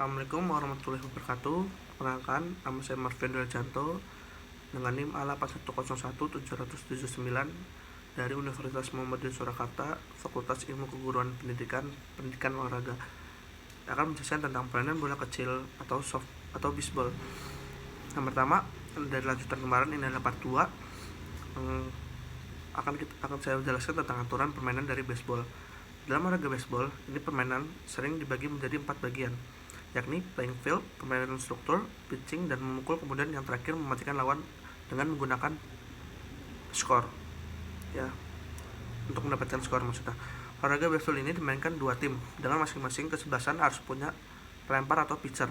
Assalamualaikum warahmatullahi wabarakatuh. Perkenalkan, nama saya Marvin Janto dengan NIM A8101-779 dari Universitas Muhammadiyah Surakarta, Fakultas Ilmu Keguruan Pendidikan Olahraga. Akan menjelaskan tentang permainan bola kecil atau soft atau bisbol. Yang pertama, dari lanjutan kemarin, ini adalah part 2. Akan saya jelaskan tentang aturan permainan dari baseball. Dalam olahraga baseball, ini permainan sering dibagi menjadi 4 bagian, yakni playing field, permainan struktur, pitching, dan memukul, kemudian yang terakhir mematikan lawan dengan menggunakan skor. Ya, untuk mendapatkan skor maksudnya. Olahraga baseball ini dimainkan 2 tim dengan masing-masing kesebelasan harus punya pelempar atau pitcher.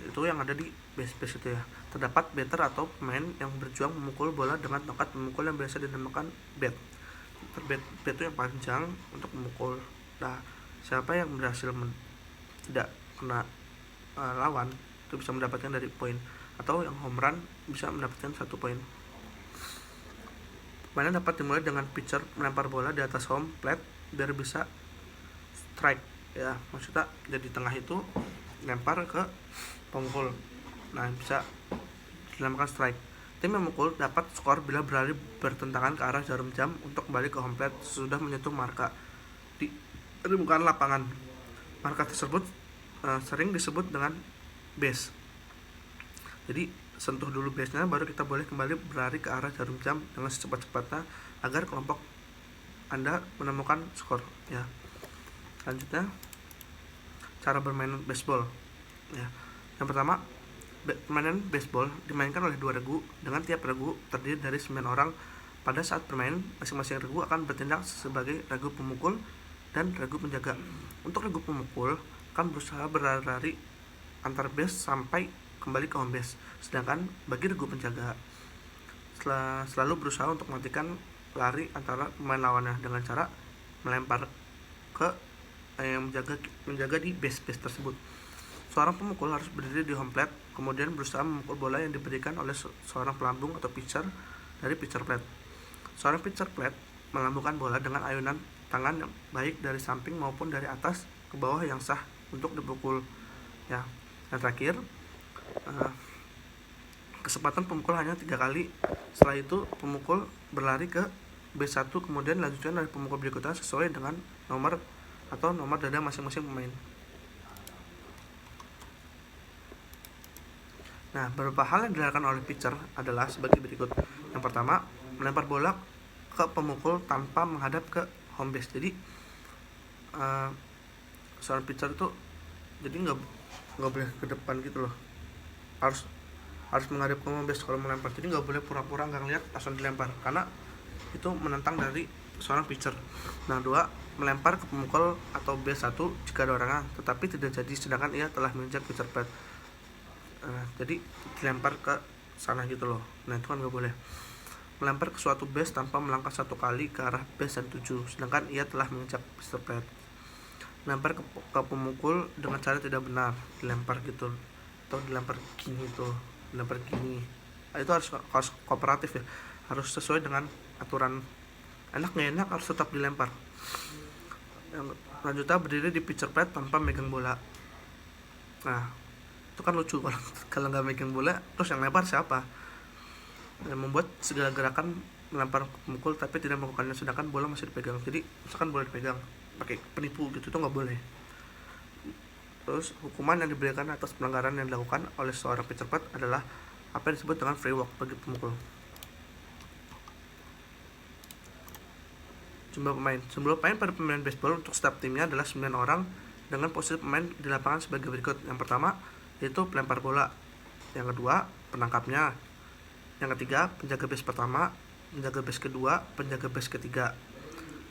Itu yang ada di base itu ya. Terdapat batter atau pemain yang berjuang memukul bola dengan tongkat memukul yang biasa dinamakan bat. Bat itu yang panjang untuk memukul. Nah, siapa yang berhasil tidak kena lawan itu bisa mendapatkan dari poin, atau yang home run bisa mendapatkan 1 poin. Permainan dapat dimulai dengan pitcher melempar bola di atas home plate biar bisa strike ya, maksudnya dari tengah itu lempar ke pemukul. Nah, bisa dinamakan strike. Tim yang memukul dapat skor bila berlari bertentangan ke arah jarum jam untuk kembali ke home plate sesudah menyentuh marka di permukaan lapangan. Marka tersebut sering disebut dengan base. Jadi sentuh dulu base-nya baru kita boleh kembali berlari ke arah jarum jam dengan secepat-cepatnya agar kelompok Anda menemukan skor ya. Selanjutnya, cara bermain baseball ya. Yang pertama, permainan baseball dimainkan oleh 2 regu dengan tiap regu terdiri dari 9 orang. Pada saat bermain, masing-masing regu akan bertindak sebagai regu pemukul dan regu penjaga. Untuk regu pemukul akan berusaha berlari antar base sampai kembali ke home base, sedangkan bagi regu penjaga selalu berusaha untuk mematikan lari antara pemain lawannya dengan cara melempar ke yang menjaga di base tersebut. Seorang pemukul harus berdiri di home plate, kemudian berusaha memukul bola yang diberikan oleh seorang pelambung atau pitcher dari pitcher plate. Seorang pitcher plate melambungkan bola dengan ayunan tangan yang baik dari samping maupun dari atas ke bawah yang sah untuk dipukul ya. Yang terakhir, kesempatan pemukul hanya 3 kali. Setelah itu pemukul berlari ke base 1, kemudian lanjutkan dari pemukul berikutnya sesuai dengan nomor dada masing-masing pemain. Nah, beberapa hal yang dilakukan oleh pitcher adalah sebagai berikut. Yang pertama, melempar bola ke pemukul tanpa menghadap ke home base. Jadi seorang pitcher itu jadi nggak boleh ke depan gitu loh, harus menghadap ke home base kalau melempar. Jadi nggak boleh pura-pura nggak ngeliat langsung dilempar, karena itu menentang dari seorang pitcher. Nah, 2, melempar ke pemukul atau base 1 jika ada orangnya tetapi tidak jadi sedangkan ia telah menginjak pitcher pad. Jadi dilempar ke sana gitu loh. Nah, itu kan nggak boleh. Melempar ke suatu base tanpa melangkah 1 kali ke arah base dan 7 sedangkan ia telah menginjak pitcher pad. Melempar ke pemukul dengan cara tidak benar, dilempar gitu atau dilempar gini tuh, dilempar gini. Itu harus kooperatif ya, harus sesuai dengan aturan. Enak nggak enak harus tetap dilempar. Yang lanjutnya, berdiri di pitcher pad tanpa megang bola. Nah, itu kan lucu kalau nggak megang bola terus yang lempar siapa? Yang membuat segala gerakan melempar pemukul tapi tidak melakukannya sedangkan bola masih dipegang. Jadi misalkan bola dipegang pakai penipu gitu, itu nggak boleh. Terus hukuman yang diberikan atas pelanggaran yang dilakukan oleh seorang pitcher pad adalah apa yang disebut dengan free walk bagi pemukul. Jumlah pemain pada pemain baseball untuk setiap timnya adalah 9 orang dengan posisi pemain di lapangan sebagai berikut. Yang pertama yaitu pelempar bola, yang kedua penangkapnya, yang ketiga penjaga base pertama, penjaga base kedua, penjaga base ketiga,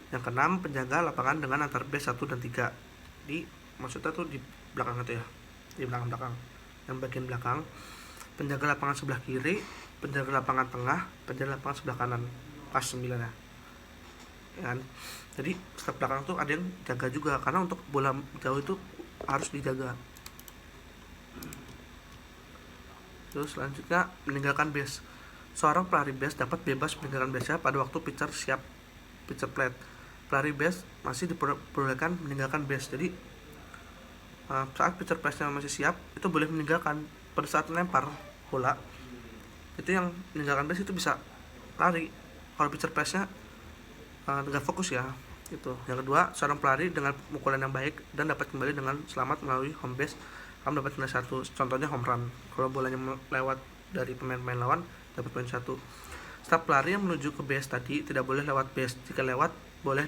yang keenam penjaga lapangan dengan antar base 1 dan 3. Maksudnya tuh di belakang itu ya, di belakang, yang bagian belakang. Penjaga lapangan sebelah kiri, penjaga lapangan tengah, penjaga lapangan sebelah kanan. Pas 9 ya kan. Jadi setiap belakang tuh ada yang jaga juga, karena untuk bola jauh itu harus dijaga. Terus selanjutnya, meninggalkan base. Seorang pelari base dapat bebas meninggalkan base-nya pada waktu pitcher plate. Pelari base masih diperbolehkan meninggalkan base. Jadi saat pitcher pressnya masih siap itu boleh meninggalkan. Pada saat melempar bola itu yang meninggalkan base itu bisa lari kalau pitcher pressnya nggak fokus ya. Itu yang kedua, seorang pelari dengan pukulan yang baik dan dapat kembali dengan selamat melalui home base akan dapat nilai 1, contohnya home run. Kalau bolanya lewat dari pemain-pemain lawan dapat poin 1. Setiap pelari yang menuju ke base tadi tidak boleh lewat base. Jika lewat boleh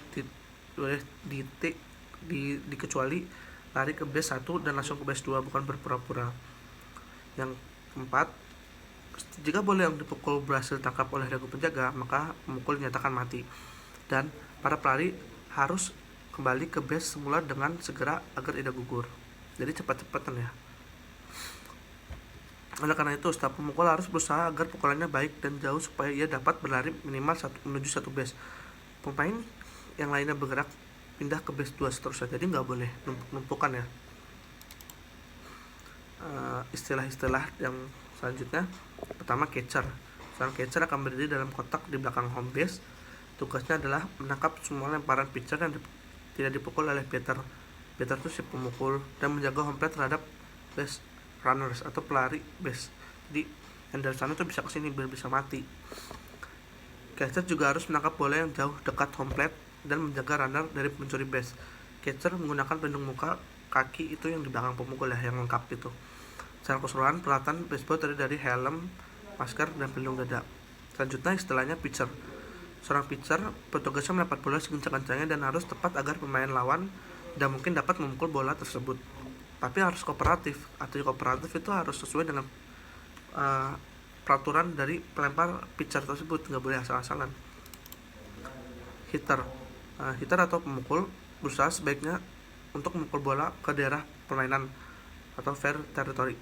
dikecuali lari ke base 1 dan langsung ke base 2, bukan berpura-pura. Yang keempat, jika bola yang dipukul berhasil tangkap oleh regu penjaga, maka pemukul dinyatakan mati dan para pelari harus kembali ke base semula dengan segera agar tidak gugur. Jadi cepat-cepatan ya. Oleh karena itu, setiap pemukul harus berusaha agar pukulannya baik dan jauh supaya ia dapat berlari minimal menuju satu base. Pemain yang lainnya bergerak pindah ke base 2 seterusnya. Jadi nggak boleh numpukan ya. Istilah-istilah yang selanjutnya, pertama catcher. Seorang catcher akan berdiri dalam kotak di belakang home base. Tugasnya adalah menangkap semua lemparan pitcher yang tidak dipukul oleh batter. Batter itu si pemukul, dan menjaga home plate terhadap base runners atau pelari base. Jadi yang dari sana tuh bisa kesini biar bisa mati. Catcher juga harus menangkap bola yang jauh dekat home plate dan menjaga runner dari pencuri base. Catcher menggunakan pelindung muka, kaki itu yang di belakang pemukul ya, yang lengkap itu. Secara keseluruhan peralatan baseball terdiri dari helm, masker, dan pelindung dada. Selanjutnya istilahnya pitcher. Seorang pitcher bertugasnya melempar bola sekencang-kencangnya dan harus tepat agar pemain lawan tidak mungkin dapat memukul bola tersebut. Tapi harus kooperatif. Arti kooperatif itu harus sesuai dengan peraturan dari pelempar pitcher tersebut, nggak boleh asal-asalan. Hitter. Hitter atau pemukul berusaha sebaiknya untuk memukul bola ke daerah permainan atau fair territory.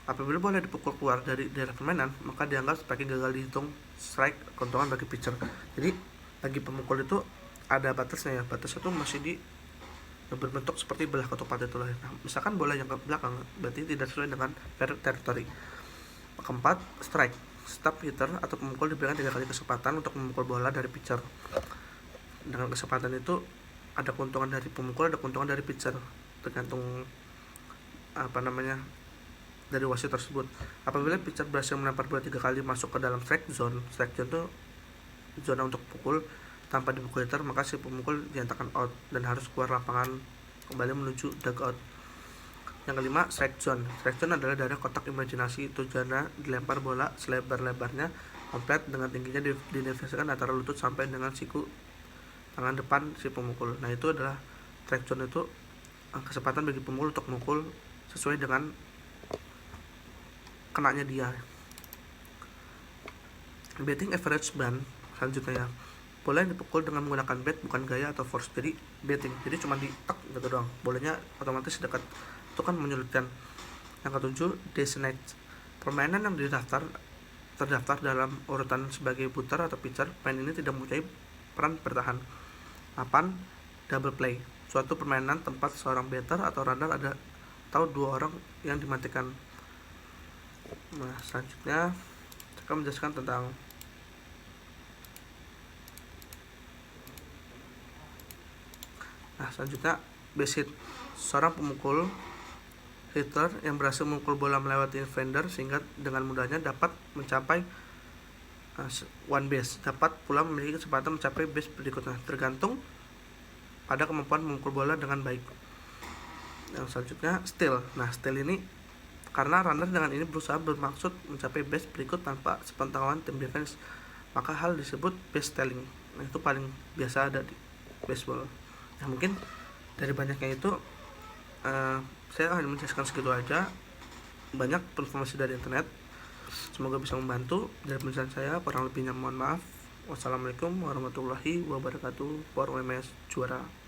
Apabila bola dipukul keluar dari daerah permainan, maka dianggap sebagai gagal, dihitung strike, keuntungan bagi pitcher. Jadi bagi pemukul itu ada batasnya ya. Batasnya itu masih berbentuk seperti belah ketupat itu lah. Nah, misalkan bola yang ke belakang berarti tidak sesuai dengan fair territory. Keempat, strike. Setiap hitter atau pemukul diberikan 3 kali kesempatan untuk memukul bola dari pitcher. Dengan kesempatan itu ada keuntungan dari pemukul, ada keuntungan dari pitcher, tergantung dari wasit tersebut. Apabila pitcher berhasil melempar bola 3 kali masuk ke dalam strike zone itu zona untuk pukul tanpa dipukul hitter, maka si pemukul dinyatakan out dan harus keluar lapangan kembali menuju dugout. Yang kelima, strike zone. Strike zone adalah daerah kotak imajinasi. Tujuannya dilempar bola selebar-lebarnya komplit dengan tingginya didefinisikan antara lutut sampai dengan siku tangan depan si pemukul. Nah, itu adalah strike zone. Itu kesempatan bagi pemukul untuk memukul sesuai dengan kenanya dia. Batting average ban selanjutnya ya. Bola yang dipukul dengan menggunakan bat bukan gaya atau force, jadi batting, jadi cuma ditek gitu doang, bolanya otomatis dekat, itu kan menyulitkan. Yang ketujuh, designate. Permainan yang terdaftar dalam urutan sebagai puter atau pitcher, pemain ini tidak mempunyai peran bertahan. 8. Double play. Suatu permainan tempat seorang batter atau runner ada atau 2 orang yang dimatikan. Nah, selanjutnya saya akan menjelaskan tentang base hit. Seorang pemukul hitter yang berhasil memukul bola melewati defender sehingga dengan mudahnya dapat mencapai one base, dapat pula memiliki kesempatan mencapai base berikutnya, tergantung pada kemampuan memukul bola dengan baik. Yang selanjutnya steal. Nah, steal ini karena runner dengan ini berusaha bermaksud mencapai base berikut tanpa sepengetahuan tim defense, maka hal disebut base stealing. Nah, itu paling biasa ada di baseball. Nah, mungkin dari banyaknya itu saya akan menjelaskan segitu aja. Banyak informasi dari internet, semoga bisa membantu. Dari penjelasan saya kurang lebihnya mohon maaf. Wassalamualaikum warahmatullahi wabarakatuh. For WMS Juara.